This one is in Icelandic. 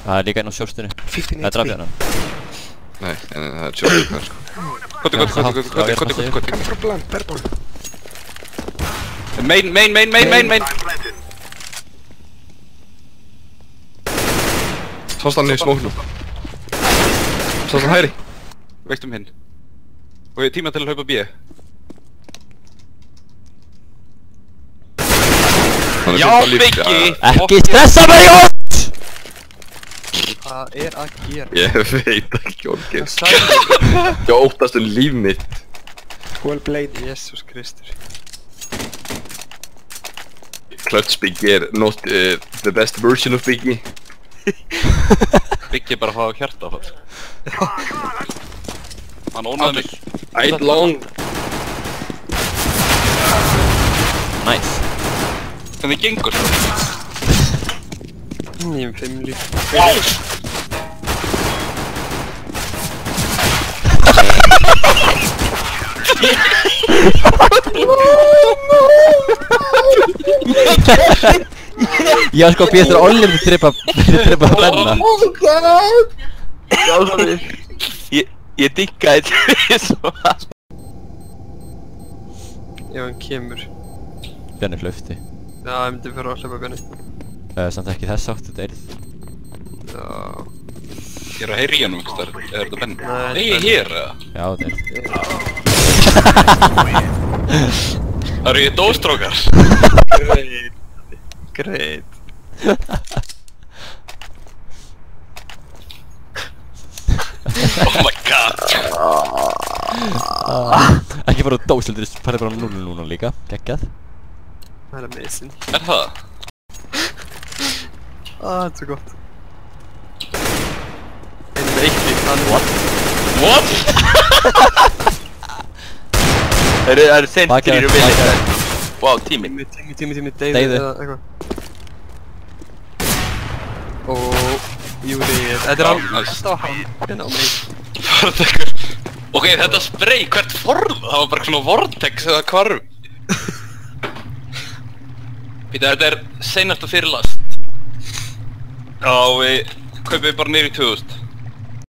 Það er líka einn á sjálfstöðinu. Það er drafið hann. Nei, það er sjálfstöðinu sko. Koti. Come from plant, purple. Main. Sást hann í smóknum. Sást hann hægri. Veist hinn. Og ég tíma til að hlaupa B. Já, Biggi! Ekki stressa mig út! Hvað er að gera? Ég veit ekki orðið. Ég óttast líf mitt. Well played. Jesus Kristur. Clutch Biggi er not the best version of Biggi. Biggi er bara að fá hjartafall. Hann ónaði mig. Ætt long. Nice. Hvernig gengur það? Ég er 5 líf. Já sko, Pétur Olli myndi trippa Benna. Oh my god! Já, sorry. Ég diggaði þetta svo. Ef hann kemur. Benni hlausti. Já, ég myndi fyrir að hlaupa Benni. Samt ekki þess átt, þetta er. Já. Ég er að heyra í hann einhvers staðar. Er þetta Benni? Nei, Nei, ég hér eða? Já, þetta er. Það eru ég dóstrókar. Great. Oh my god. Ekki bara dósildur, það er bara 0 núna líka. Geggjað. Það er amazing. Er það? Það er svo gott. Einn með 1 líf, hann what? What? Það eru sentrir og vilja. Wow, tími. Tími, David David. eða eitthvað. Og Júri, þetta er alltaf hann á mig. Vortex. Ok, þetta spray, hvert forð? Það var bara svona vortex eða hvarf. Píta, þetta er seinasta fyrirlast. Já, við kaupum bara niður í 2000.